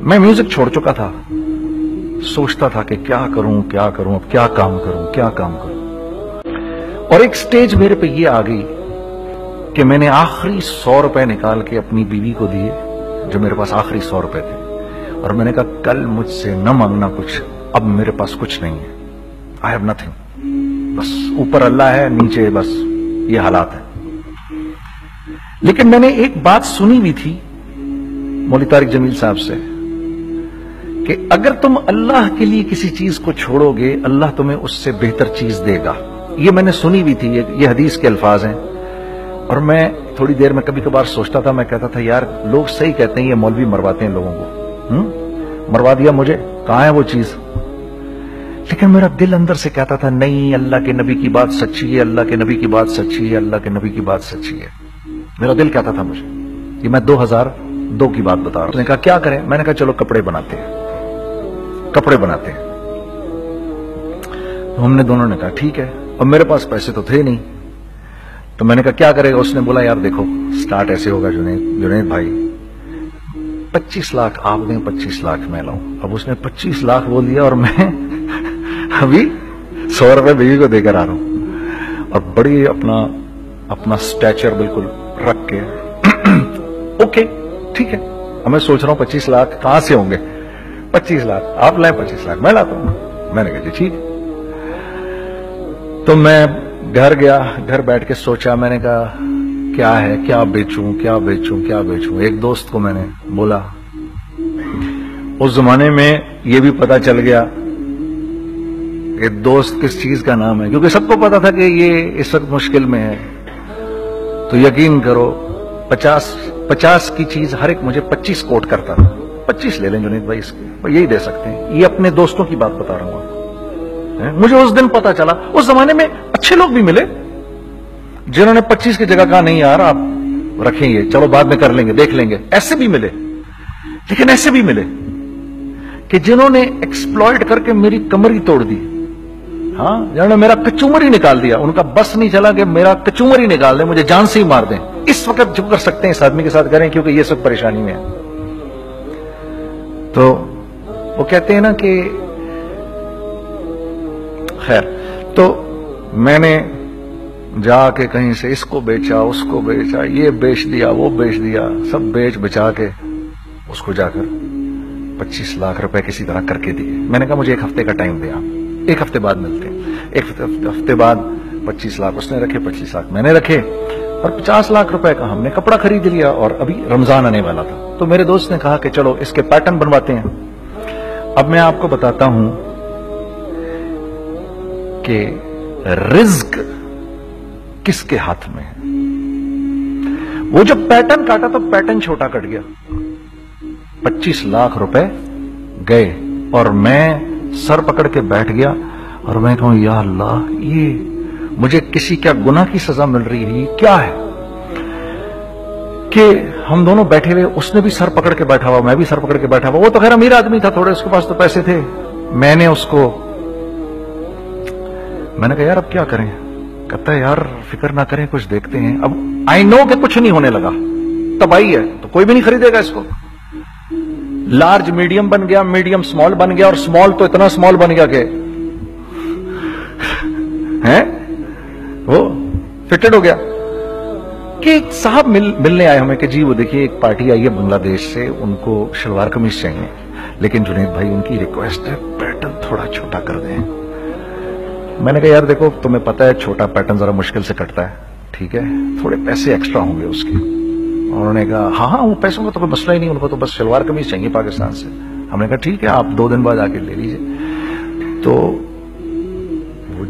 میں میوزک چھوڑ چکا تھا، سوچتا تھا کہ کیا کروں اب کیا کام کروں، اور ایک سٹیج میرے پہ یہ آ گئی کہ میں نے آخری 100 روپے نکال کے اپنی بیوی کو دیے، جو میرے پاس آخری 100 روپے تھے، اور میں نے کہا کل مجھ سے نہ مانگنا کچھ، اب میرے پاس کچھ نہیں ہے، آئی ہیو نتھنگ، بس اوپر اللہ ہے، نیچے بس یہ حالات ہے۔ لیکن میں نے ایک بات سنی بھی تھی مولوی طارق جمیل صاحب سے کہ اگر تم اللہ کے لیے کسی چیز کو چھوڑو گے، اللہ تمہیں اس سے بہتر چیز دے گا۔ یہ میں نے سنی بھی تھی، یہ حدیث کے الفاظ ہیں، اور میں تھوڑی دیر میں کبھی کبھار سوچتا تھا، میں کہتا تھا یار لوگ صحیح کہتے ہیں، یہ مولوی مرواتے ہیں لوگوں کو، مروا دیا مجھے، کہاں ہے وہ چیز؟ لیکن میرا دل اندر سے کہتا تھا نہیں، اللہ کے نبی کی بات سچی ہے، اللہ کے نبی کی بات سچی ہے، اللہ کے نبی کی بات سچی ہے، میرا دل کہتا تھا مجھے۔ یہ میں 2002 کی بات بتا رہا ہوں۔ اس نے کہا کیا کریں؟ میں نے کہا چلو کپڑے بناتے ہیں۔ تو ہم نے دونوں نے کہا ٹھیک ہے، اور میرے پاس پیسے تو تھے نہیں، تو میں نے کہا کیا کرے گا؟ اس نے بولا یار دیکھو سٹارٹ ایسے ہوگا جنید بھائی، 25 لاکھ آپ دیں، 25 لاکھ میں لاؤں۔ اب اس نے 25 لاکھ بول دیا، اور میں ابھی 100 روپے بیوی کو دے کر آ رہا ہوں، اور بڑی اپنا سٹیچر بالکل رکھ کے اوکے ٹھیک ہے۔ اب میں سوچ رہا ہوں 25 لاکھ کہاں سے ہوں گے؟ 25 لاکھ آپ لائیں، 25 لاکھ میں لاتا ہوں۔ میں نے کہا جی ٹھیک۔ تو میں گھر گیا، گھر بیٹھ کے سوچا، میں نے کہا کیا ہے، کیا بیچوں۔ ایک دوست کو میں نے بولا، اس زمانے میں یہ بھی پتا چل گیا کہ دوست کس چیز کا نام ہے، کیونکہ سب کو پتا تھا کہ یہ اس وقت مشکل میں ہے۔ تو یقین کرو 50 کی چیز ہر ایک مجھے 25 کوٹ کرتا تھا، 25 لے لیں جنید بھائی، اس کے یہی دے سکتے ہیں۔ یہ اپنے دوستوں کی بات بتا رہا ہوں۔ مجھے اس دن پتا چلا، اس زمانے میں اچھے لوگ بھی ملے جنہوں نے 25 کی جگہ کہا نہیں یار آپ رکھیں گے، چلو بعد میں کر لیں گے، دیکھ لیں گے، ایسے بھی ملے۔ لیکن ایسے بھی ملے کہ جنہوں نے ایکسپلائٹ کر کے میری کمر ہی توڑ دی، ہاں، جنہوں نے میرا کچومر ہی نکال دیا، ان کا بس نہیں چلا کہ میرا کچومر ہی نکال دیں، مجھے جان سے ہی مار دیں۔ اس وقت جو کر سکتے ہیں اس آدمی کے ساتھ کریں، کیونکہ یہ سب پریشانی میں ہے۔ تو وہ کہتے ہیں نا کہ خیر، تو میں نے جا کے کہیں سے اس کو بیچا، اس کو بیچا، یہ بیچ دیا، وہ بیچ دیا، سب بیچ بچا کے اس کو جا کر 25 لاکھ روپے کسی طرح کر کے دیے۔ میں نے کہا مجھے 1 ہفتے کا ٹائم دیا، 1 ہفتے بعد ملتے ہیں۔ 1 ہفتے بعد 25 لاکھ اس نے رکھے، 25 لاکھ میں نے رکھے، اور 50 لاکھ روپے کا ہم نے کپڑا خرید لیا، اور ابھی رمضان آنے والا تھا۔ تو میرے دوست نے کہا کہ چلو اس کے پیٹرن بنواتے ہیں۔ اب میں آپ کو بتاتا ہوں کہ رزق کس کے ہاتھ میں ہے۔ وہ جب پیٹرن کاٹا تو پیٹرن چھوٹا کٹ گیا، 25 لاکھ روپے گئے، اور میں سر پکڑ کے بیٹھ گیا، اور میں کہوں یا اللہ، یہ مجھے کسی کیا گناہ کی سزا مل رہی ہے، یہ کیا ہے؟ کہ ہم دونوں بیٹھے ہوئے، اس نے بھی سر پکڑ کے بیٹھا ہوا، میں بھی سر پکڑ کے بیٹھا ہوا۔ وہ تو خیر امیر آدمی تھا تھوڑے، اس کے پاس تو پیسے تھے۔ میں نے اس کو میں نے کہا یار اب کیا کریں؟ کہتا ہے یار فکر نہ کریں، کچھ دیکھتے ہیں۔ اب آئی نو کہ کچھ نہیں ہونے لگا، تباہی ہے، تو کوئی بھی نہیں خریدے گا اس کو۔ لارج میڈیم بن گیا، میڈیم سمال بن گیا، اور سمال تو اتنا سمال بن گیا کہ وہ فٹڈ ہو گیا۔ کہ ایک صاحب ملنے آئے ہمیں کہ جی وہ دیکھیے ایک پارٹی آئی ہے بنگلہ دیش سے، ان کو شلوار قمیص چاہیے، لیکن جنید بھائی ان کی ریکویسٹ ہے پیٹرن تھوڑا چھوٹا کر دیں۔ میں نے کہا یار دیکھو تمہیں پتا ہے چھوٹا پیٹرن ذرا مشکل سے کٹتا ہے، ٹھیک ہے، تھوڑے پیسے ایکسٹرا ہوں گے اس کے۔ انہوں نے کہا ہاں وہ پیسوں کا تو کوئی مسئلہ ہی نہیں، ان کو تو بس شلوار قمیص چاہیے پاکستان سے۔ ہم نے کہا ٹھیک ہے آپ 2 دن بعد آ کے لے لیجیے۔ تو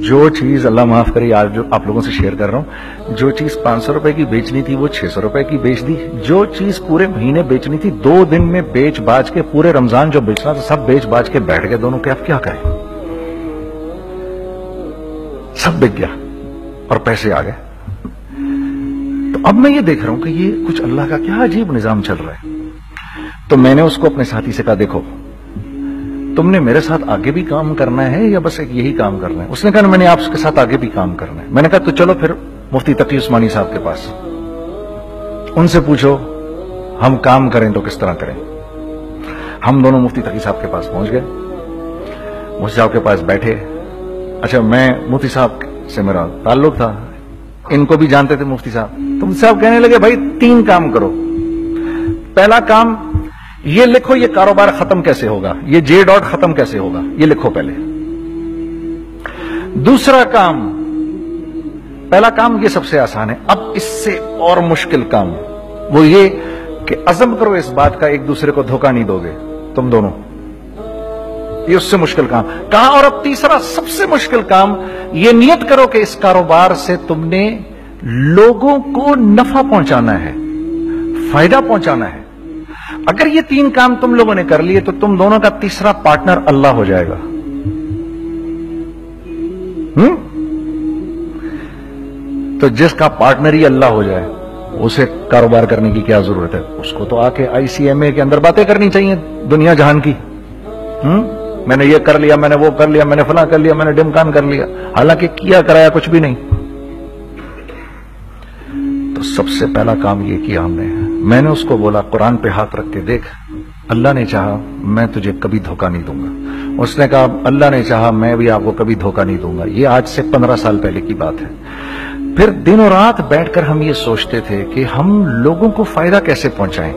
جو چیز اللہ معاف کرے، آج جو آپ لوگوں سے شیئر کر رہا ہوں، جو چیز 500 روپے کی بیچنی تھی وہ 600 روپے کی بیچ دی، جو چیز پورے مہینے بیچنی تھی 2 دن میں بیچ باج کے، پورے رمضان جو بیچنا تھا سب بیچ باج کے بیٹھ گئے دونوں کے۔ اب کیا کریں؟ سب بک گیا اور پیسے آ گئے۔ تو اب میں یہ دیکھ رہا ہوں کہ یہ کچھ اللہ کا کیا عجیب نظام چل رہا ہے۔ تو میں نے اس کو اپنے ساتھی سے کہا دیکھو تم نے میرے ساتھ آگے بھی کام کرنا ہے یا بس ایک یہی کام کرنا ہے؟ اس نے کہا میں نے آپ کے ساتھ آگے بھی کام کرنا ہے۔ میں نے کہا تو چلو پھر مفتی تقی عثمانی صاحب کے پاس، ان سے پوچھو ہم کام کریں تو کس طرح کریں۔ ہم دونوں مفتی تقی صاحب کے پاس پہنچ گئے. مفتی صاحب کے پاس بیٹھے. اچھا میں مفتی صاحب سے میرا تعلق تھا, ان کو بھی جانتے تھے مفتی صاحب. تو مفتی صاحب کہنے لگے بھائی 3 کام کرو. پہلا کام یہ لکھو یہ کاروبار ختم کیسے ہوگا, یہ جے ڈاٹ ختم کیسے ہوگا, یہ لکھو پہلے. دوسرا کام, پہلا کام یہ سب سے آسان ہے, اب اس سے اور مشکل کام وہ یہ کہ عزم کرو اس بات کا ایک دوسرے کو دھوکہ نہیں دو گے تم دونوں. یہ اس سے مشکل کام کہا. اور اب تیسرا سب سے مشکل کام, یہ نیت کرو کہ اس کاروبار سے تم نے لوگوں کو نفع پہنچانا ہے, فائدہ پہنچانا ہے. اگر یہ 3 کام تم لوگوں نے کر لیے تو تم دونوں کا تیسرا پارٹنر اللہ ہو جائے گا. تو جس کا پارٹنر ہی اللہ ہو جائے اسے کاروبار کرنے کی کیا ضرورت ہے؟ اس کو تو آ کے ICMA کے اندر باتیں کرنی چاہیے دنیا جہان کی. میں نے یہ کر لیا, میں نے وہ کر لیا, میں نے فلاں کر لیا, میں نے ڈمکان کر لیا, حالانکہ کیا کرایا کچھ بھی نہیں. تو سب سے پہلا کام یہ کیا ہم نے. میں نے اس کو بولا قرآن پہ ہاتھ رکھ کے دیکھ, اللہ نے چاہا میں تجھے کبھی دھوکہ نہیں دوں گا. اس نے کہا اللہ نے چاہا میں بھی آپ کو کبھی دھوکہ نہیں دوں گا. یہ آج سے 15 سال پہلے کی بات ہے. پھر دن و رات بیٹھ کر ہم یہ سوچتے تھے کہ ہم لوگوں کو فائدہ کیسے پہنچائیں.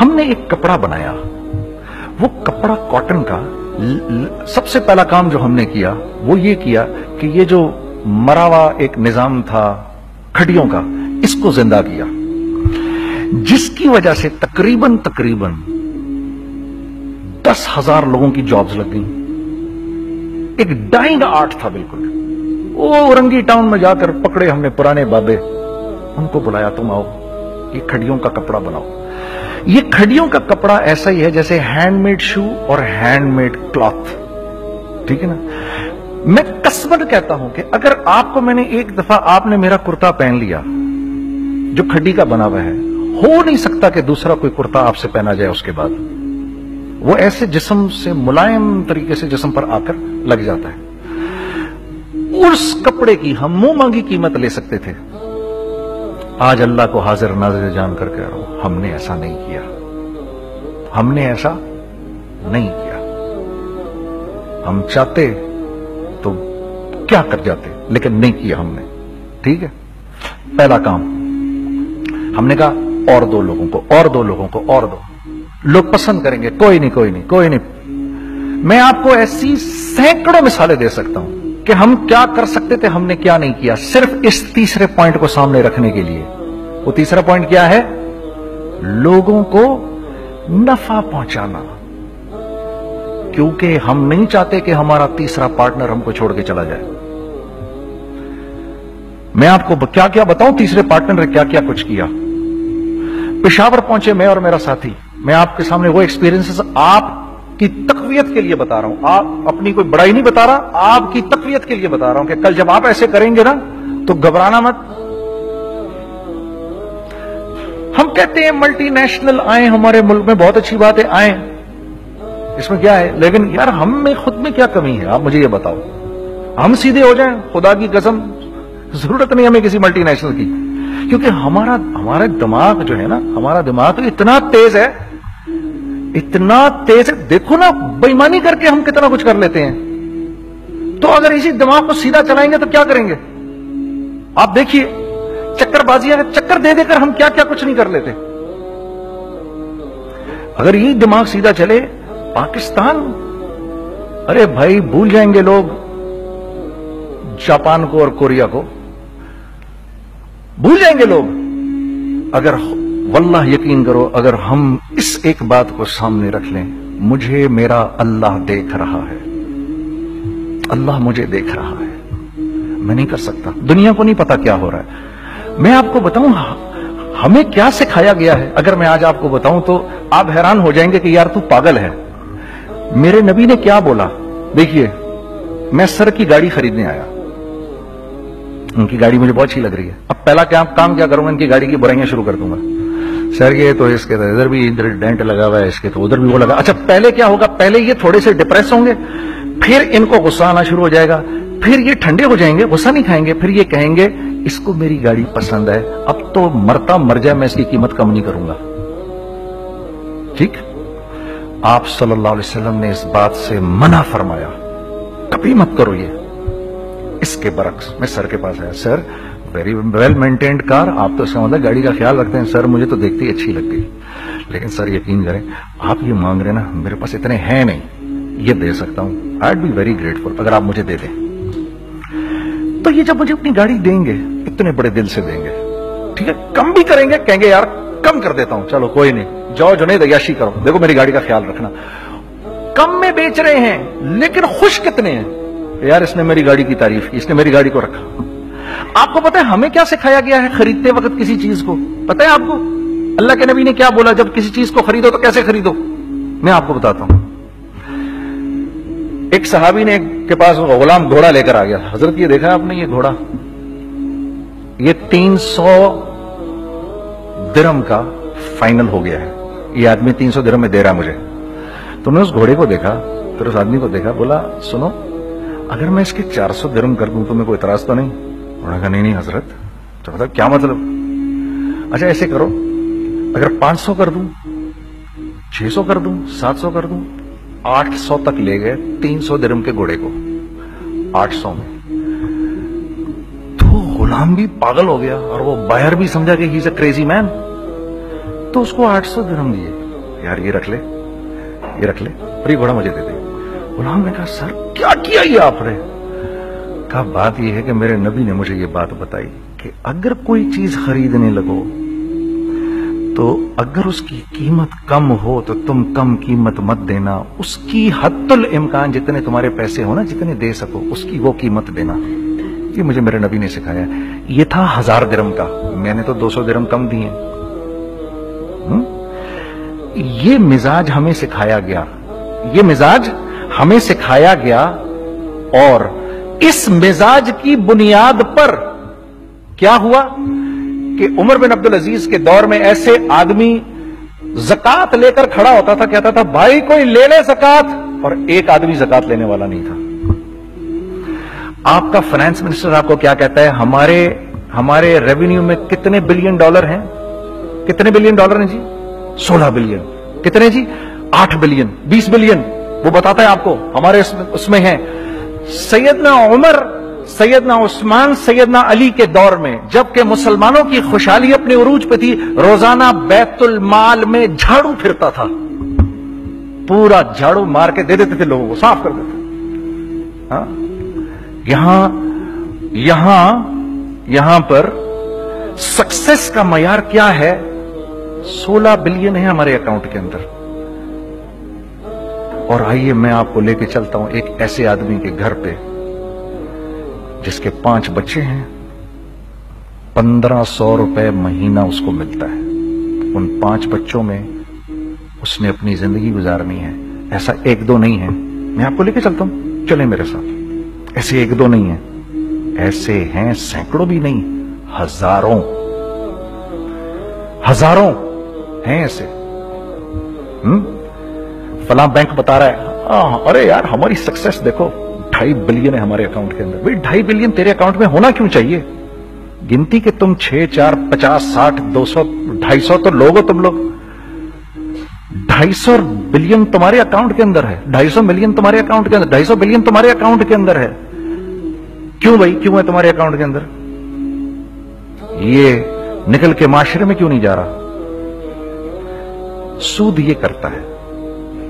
ہم نے ایک کپڑا بنایا, وہ کپڑا کاٹن کا. سب سے پہلا کام جو ہم نے کیا وہ یہ کیا کہ یہ جو مرا ہوا ایک نظام تھا کھڑیوں کا, اس کو زندہ کیا, جس کی وجہ سے تقریباً 10,000 لوگوں کی جابز لگ گئیں. ایک ڈائنگ آرٹ تھا بالکل. وہ اورنگی ٹاؤن میں جا کر پکڑے ہم نے پرانے بابے, ان کو بلایا تم آؤ یہ کھڑیوں کا کپڑا بناؤ. یہ کھڑیوں کا کپڑا ایسا ہی ہے جیسے ہینڈ میڈ شو اور ہینڈ میڈ کلاتھ. ٹھیک ہے نا. میں قسمت کہتا ہوں کہ اگر آپ کو میں نے ایک دفعہ آپ نے میرا کرتا پہن لیا جو کھڑی کا بنا ہوا ہے, ہو نہیں سکتا کہ دوسرا کوئی کرتا آپ سے پہنا جائے اس کے بعد. وہ ایسے جسم سے ملائم طریقے سے جسم پر آ کر لگ جاتا ہے. اس کپڑے کی ہم منہ مانگی قیمت لے سکتے تھے. آج اللہ کو حاضر ناظر جان کر کہہ رہا ہوں, ہم نے ایسا نہیں کیا. ہم نے ایسا نہیں کیا. ہم چاہتے تو کیا کر جاتے, لیکن نہیں کیا ہم نے. ٹھیک ہے. پہلا کام ہم نے کہا اور 2 لوگوں کو, اور 2 لوگوں کو, اور 2 لوگ پسند کریں گے. کوئی نہیں کوئی نہیں کوئی نہیں. میں آپ کو ایسی سینکڑوں مثالیں دے سکتا ہوں کہ ہم کیا کر سکتے تھے, ہم نے کیا نہیں کیا, صرف اس تیسرے پوائنٹ کو سامنے رکھنے کے لیے. وہ تیسرا پوائنٹ کیا ہے؟ لوگوں کو نفع پہنچانا. کیونکہ ہم نہیں چاہتے کہ ہمارا تیسرا پارٹنر ہم کو چھوڑ کے چلا جائے. میں آپ کو کیا کیا بتاؤں, تیسرے پارٹنر نے کیا کیا کچھ کیا. پشاور پہنچے میں اور میرا ساتھی. میں آپ کے سامنے وہ ایکسپیرینسز آپ کی تقویت کے لیے بتا رہا ہوں. آپ اپنی کوئی بڑائی نہیں بتا رہا, آپ کی تقویت کے لیے بتا رہا ہوں کہ کل جب آپ ایسے کریں گے نا تو گھبرانا مت. ہم کہتے ہیں ملٹی نیشنل آئیں ہمارے ملک میں, بہت اچھی بات ہے آئیں, اس میں کیا ہے, لیکن یار ہم میں خود میں کیا کمی ہے آپ مجھے یہ بتاؤ. ہم سیدھے ہو جائیں, خدا کی قسم ضرورت نہیں ہمیں کسی ملٹی نیشنل کی. کیونکہ ہمارا دماغ جو ہے نا, ہمارا دماغ اتنا تیز ہے, اتنا تیز ہے. دیکھو نا بےایمانی کر کے ہم کتنا کچھ کر لیتے ہیں. تو اگر اسی دماغ کو سیدھا چلائیں گے تو کیا کریں گے آپ دیکھیے. چکر بازیاں چکر دے دے کر ہم کیا کیا کچھ نہیں کر لیتے. اگر یہ دماغ سیدھا چلے, پاکستان, ارے بھائی بھول جائیں گے لوگ جاپان کو اور کوریا کو, بھول جائیں گے لوگ. اگر واللہ یقین کرو, اگر ہم اس ایک بات کو سامنے رکھ لیں, مجھے میرا اللہ دیکھ رہا ہے, اللہ مجھے دیکھ رہا ہے, میں نہیں کر سکتا. دنیا کو نہیں پتا کیا ہو رہا ہے. میں آپ کو بتاؤں ہمیں کیا سکھایا گیا ہے, اگر میں آج آپ کو بتاؤں تو آپ حیران ہو جائیں گے کہ یار تو پاگل ہے. میرے نبی نے کیا بولا, دیکھیے میں سر کی گاڑی خریدنے آیا, ان کی گاڑی مجھے بہت اچھی لگ رہی ہے. اب پہلا کام کیا کروں گا, ان کی گاڑی کی برائیاں شروع کر دوں گا. سر یہ تو اس کے تو ادھر بھی ڈینٹ لگا ہوا ہے, اس کے تو ادھر بھی وہ لگا. اچھا پہلے کیا ہوگا, پہلے یہ تھوڑے سے ڈپریس ہوں گے, پھر ان کو غصہ آنا شروع ہو جائے گا, پھر یہ ٹھنڈے ہو جائیں گے, غصہ نہیں کھائیں گے, پھر یہ کہیں گے اس کو میری گاڑی پسند ہے, اب تو مرتا مر جائے میں اس کی قیمت کم نہیں کروں گا. ٹھیک. آپ صلی اللہ علیہ وسلم نے اس بات سے منع فرمایا، کبھی مت کرو یہ۔ اس کے برعکس میں سر کے پاس آیا، سر ویری ویل مینٹینڈ کار، آپ تو اس کا مطلب گاڑی کا خیال رکھتے ہیں۔ سر مجھے تو دیکھتی ہی اچھی لگ گئی، لیکن سر یقین کریں آپ یہ مانگ رہے نا، میرے پاس اتنے ہیں نہیں، یہ دے سکتا ہوں، I would be very grateful اگر آپ مجھے دے دیں۔ تو یہ جب مجھے اپنی گاڑی دیں گے اتنے بڑے دل سے دیں گے، ٹھیک ہے، کم بھی کریں گے، کہیں گے یار کم کر دیتا ہوں، چلو کوئی نہیں، جاؤ جنید عیاشی کرو، دیکھو میری گاڑی کا خیال رکھنا۔ کم میں بیچ رہے ہیں لیکن خوش کتنے ہیں، یار اس نے میری گاڑی کی تعریف کی، اس نے میری گاڑی کو رکھا۔ آپ کو پتہ ہے ہمیں کیا سکھایا گیا ہے خریدتے وقت کسی چیز کو؟ پتہ ہے آپ کو اللہ کے نبی نے کیا بولا جب کسی چیز کو خریدو تو کیسے خریدو؟ میں آپ کو بتاتا ہوں۔ ایک صحابی نے کے پاس غلام گھوڑا لے کر آ گیا، حضرت یہ دیکھا آپ نے یہ گھوڑا، یہ 300 درہم کا فائنل ہو گیا ہے، یہ آدمی 300 درہم میں دے رہا مجھے۔ تو نے اس گھوڑے کو دیکھا، پھر اس آدمی کو دیکھا، بولا سنو اگر میں اس کے 400 درہم کر دوں تو میرے کو اعتراض تو نہیں؟ انہوں نے کہا نہیں حضرت۔ تو مطلب کیا مطلب؟ اچھا ایسے کرو، اگر 500 کر دوں، 600 کر دوں، 700 کر دوں، 800 تک لے گئے 300 درہم کے گھوڑے کو، 800 میں۔ تو غلام بھی پاگل ہو گیا اور وہ بائر بھی سمجھا کہ ہی از اے کریزی مین، تو اس کو 800 درہم دیے، یار یہ رکھ لے، یہ رکھ لے اور یہ گھوڑا مجھے دے دے۔ غلام نے کہا سر کیا کیا یہ آپ نے؟ کہا بات یہ ہے کہ میرے نبی نے مجھے یہ بات بتائی کہ اگر کوئی چیز خریدنے لگو تو اگر اس کی قیمت کم ہو تو تم کم قیمت مت دینا، اس کی حد الامکان جتنے تمہارے پیسے ہو نا، جتنے دے سکو اس کی وہ قیمت دینا۔ یہ مجھے میرے نبی نے سکھایا۔ یہ تھا 1000 درہم کا، میں نے تو 200 درہم کم دیے۔ یہ مزاج ہمیں سکھایا گیا، یہ مزاج ہمیں سکھایا گیا، اور اس مزاج کی بنیاد پر کیا ہوا کہ عمر بن عبدالعزیز کے دور میں ایسے آدمی زکات لے کر کھڑا ہوتا تھا، کہتا تھا بھائی کوئی لے لے زکات، اور ایک آدمی زکات لینے والا نہیں تھا۔ آپ کا فائنانس منسٹر آپ کو کیا کہتا ہے؟ ہمارے ریونیو میں کتنے بلین ڈالر ہیں؟ کتنے بلین ڈالر ہیں جی؟ 16 بلین۔ کتنے جی؟ 8 بلین، 20 بلین، وہ بتاتا ہے آپ کو ہمارے اس میں ہیں۔ سیدنا عمر، سیدنا عثمان، سیدنا علی کے دور میں جبکہ مسلمانوں کی خوشحالی اپنے عروج پہ تھی، روزانہ بیت المال میں جھاڑو پھرتا تھا، پورا جھاڑو مار کے دے دیتے تھے لوگوں کو، صاف کر دیتے۔ ہاں یہاں پر سکسیس کا معیار کیا ہے؟ 16 بلین ہے ہمارے اکاؤنٹ کے اندر۔ اور آئیے میں آپ کو لے کے چلتا ہوں ایک ایسے آدمی کے گھر پہ جس کے 5 بچے ہیں، 1500 روپے مہینہ اس کو ملتا ہے۔ ان 5 بچوں میں اس نے اپنی زندگی گزارنی ہے۔ ایسا 1-2 نہیں ہے، میں آپ کو لے کے چلتا ہوں، چلیں میرے ساتھ۔ ایسے 1-2 نہیں ہیں، ایسے ہیں سینکڑوں بھی نہیں، ہزاروں ہیں ایسے۔ فلاں بینک بتا رہا ہے ارے یار ہماری سکسیس دیکھو 2.5 بلین ہے ہمارے اکاؤنٹ کے اندر۔ بھئی 2.5 بلین تیرے اکاؤنٹ میں ہونا کیوں چاہیے؟ گنتی کہ تم 6 4 50 60 200 250 تو لوگ ہو تم لوگ۔ 250 بلین تمہارے اکاؤنٹ کے اندر ہے، 250 ملین تمہارے اکاؤنٹ کے اندر، 250 بلین تمہارے اکاؤنٹ کے اندر ہے۔ کیوں بھائی کیوں ہے تمہارے اکاؤنٹ کے اندر؟ یہ نکل کے معاشرے میں کیوں نہیں جا رہا؟ سود یہ کرتا ہے،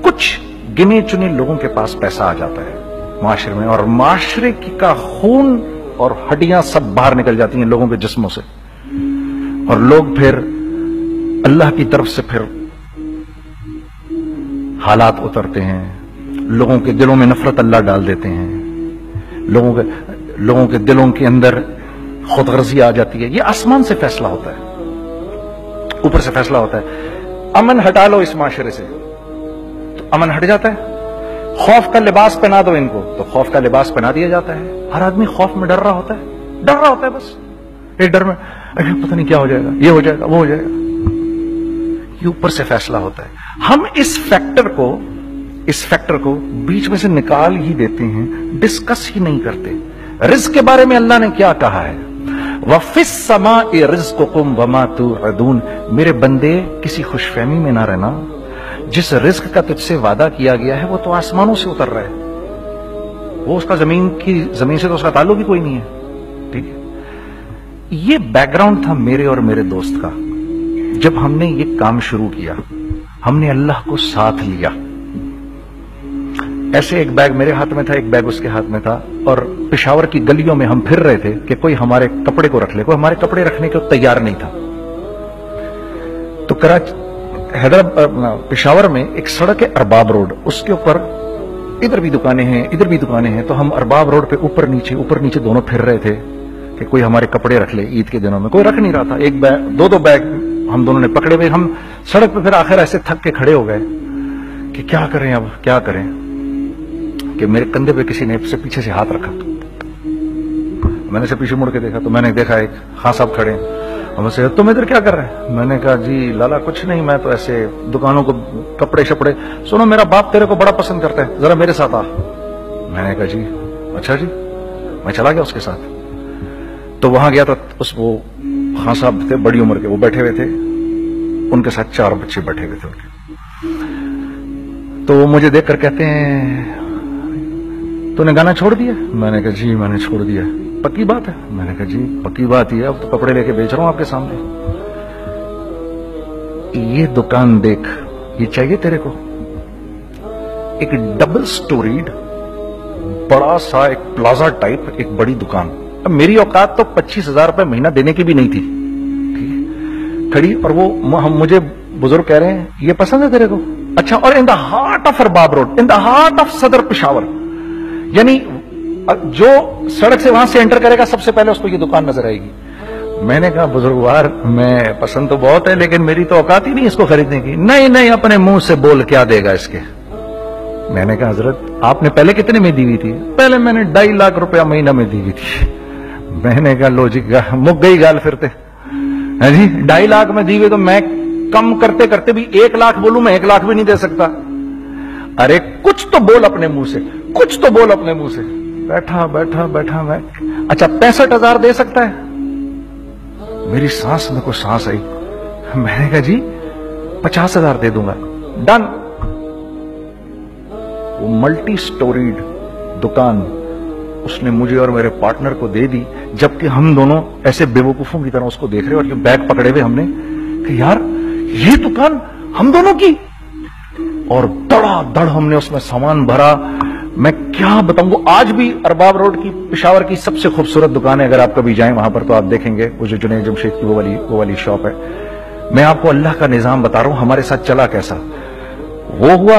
کچھ گنے چنے لوگوں کے پاس پیسہ آ جاتا ہے معاشرے میں، اور معاشرے کا خون اور ہڈیاں سب باہر نکل جاتی ہیں لوگوں کے جسموں سے، اور لوگ پھر اللہ کی طرف سے پھر حالات اترتے ہیں، لوگوں کے دلوں میں نفرت اللہ ڈال دیتے ہیں، لوگوں کے دلوں کے اندر خود غرضی آ جاتی ہے۔ یہ آسمان سے فیصلہ ہوتا ہے، اوپر سے فیصلہ ہوتا ہے۔ امن ہٹا لو اس معاشرے سے تو امن ہٹ جاتا ہے، خوف کا لباس پہنا دو ان کو تو خوف کا لباس پہنا دیا جاتا ہے۔ ہر آدمی خوف میں ڈر رہا ہوتا ہے، بس ایک ڈر میں پتہ نہیں کیا ہو جائے گا، یہ ہو جائے گا، وہ ہو جائے گا۔ یہ اوپر سے فیصلہ ہوتا ہے۔ ہم اس فیکٹر کو بیچ میں سے نکال ہی دیتے ہیں، ڈسکس ہی نہیں کرتے۔ رزق کے بارے میں اللہ نے کیا کہا ہے؟ وَفِي السَّمَاءِ رِزْقُكُمْ وَمَا تُوعَدُونَ۔ میرے بندے کسی خوش فہمی میں نہ رہنا، جس رزق کا تجھ سے وعدہ کیا گیا ہے وہ تو آسمانوں سے اتر رہا ہے، وہ اس کا زمین سے تو اس کا تعلق ہی کوئی نہیں ہے، ٹھیک ہے۔ یہ بیک گراؤنڈ تھا میرے اور میرے دوست کا۔ جب ہم نے یہ کام شروع کیا، ہم نے اللہ کو ساتھ لیا۔ ایسے ایک بیگ میرے ہاتھ میں تھا، ایک بیگ اس کے ہاتھ میں تھا، اور پشاور کی گلیوں میں ہم پھر رہے تھے کہ کوئی ہمارے کپڑے کو رکھ لے، کوئی ہمارے کپڑے رکھنے کو تیار نہیں تھا۔ تو پشاور میں ایک سڑک ہے ارباب روڈ، اس کے اوپر ادھر بھی دکانیں ہیں ادھر بھی دکانیں ہیں، تو ہم ارباب روڈ پہ اوپر نیچے دونوں پھر رہے تھے کہ کوئی ہمارے کپڑے رکھ لے۔ عید کے دنوں میں کوئی رکھ نہیں رہا تھا، ایک بیگ دو بیگ ہم دونوں نے پکڑے ہوئے۔ ہم سڑک پہ پھر آخر ایسے تھک کے کھڑے ہو گئے کہ کیا کریں، اب کیا کریں، کہ میرے کندھے پہ کسی نے سے پیچھے سے ہاتھ رکھا۔ میں نے سے پیچھے مڑ کے دیکھا تو میں نے دیکھا ایک خان صاحب کھڑے ہیں۔ ہم سے تم ادھر کیا کر رہے ہیں؟ میں نے کہا جی لالا کچھ نہیں، میں تو ایسے دکانوں کو کپڑے شپڑے، سنو میرا باپ تیرے کو بڑا پسند کرتا ہے، ذرا میرے ساتھ آ۔ میں نے کہا جی اچھا جی، میں چلا گیا اس کے ساتھ۔ تو وہاں گیا تو وہ خان صاحب تھے بڑی عمر کے، وہ بیٹھے ہوئے تھے، ان کے ساتھ 4 بچے بیٹھے ہوئے تھے ان کے۔ تو وہ مجھے دیکھ کر کہتے ہیں تو نے گانا چھوڑ دیا؟ میں نے کہا جی میں نے چھوڑ دیا۔ پکی بات ہے؟ میں نے کہا جی پکی بات ہی ہے، اب تو کپڑے لے کے بیچ رہا ہوں آپ کے سامنے۔ یہ دکان دیکھ، یہ چاہیے تیرے کو؟ ایک ڈبل سٹوریڈ بڑا سا ایک پلازا ٹائپ ایک بڑی دکان۔ اب میری اوقات تو 25,000 روپے مہینہ دینے کی بھی نہیں تھی کھڑی، اور وہ مجھے بزرگ کہہ رہے ہیں یہ پسند ہے تیرے کو؟ اچھا، اور in the heart of Arbab road, in the heart of Saddar Peshawar, یعنی جو سڑک سے وہاں سے انٹر کرے گا سب سے پہلے اس کو یہ دکان نظر آئے گی۔ میں نے کہا بزرگوار میں پسند تو بہت ہے لیکن میری تو اوقات ہی نہیں اس کو خریدنے کی۔ نہیں اپنے منہ سے بول کیا دے گا اس کے؟ میں نے کہا حضرت آپ نے پہلے کتنے میں دی ہوئی تھی؟ پہلے میں نے 2.5 لاکھ روپیہ مہینہ میں دی ہوئی تھی۔ میں نے کہا لو جی مک گئی گال پھرتے جی، 2.5 لاکھ میں دی ہوئی تو میں کم کرتے کرتے بھی 1 لاکھ بولوں، میں 1 لاکھ بھی نہیں دے سکتا۔ ارے کچھ تو بول اپنے منہ سے، کچھ تو بول اپنے منہ سے۔ بیٹھا میں اچھا 65,000 دے سکتا ہے؟ میری سانس میں کوئی سانس آئی، میں نے کہا جی 50,000 دے دوں گا، ڈن۔ وہ ملٹی سٹوریڈ دکان اس نے مجھے اور میرے پارٹنر کو دے دی، جبکہ ہم دونوں ایسے بے وقوفوں کی طرح اس کو دیکھ رہے اور یہ بیگ پکڑے ہوئے ہم نے کہ یار یہ دکان ہم دونوں کی، اور دڑا دڑ ہم نے اس میں سامان بھرا۔ میں کیا بتاؤں، وہ آج بھی ارباب روڈ کی پشاور کی سب سے خوبصورت دکان ہے، اگر آپ کبھی جائیں وہاں پر تو آپ دیکھیں گے وہ جو جنید جمشید کی وہ والی شاپ ہے۔ میں آپ کو اللہ کا نظام بتا رہا ہوں ہمارے ساتھ چلا کیسا۔ وہ ہوا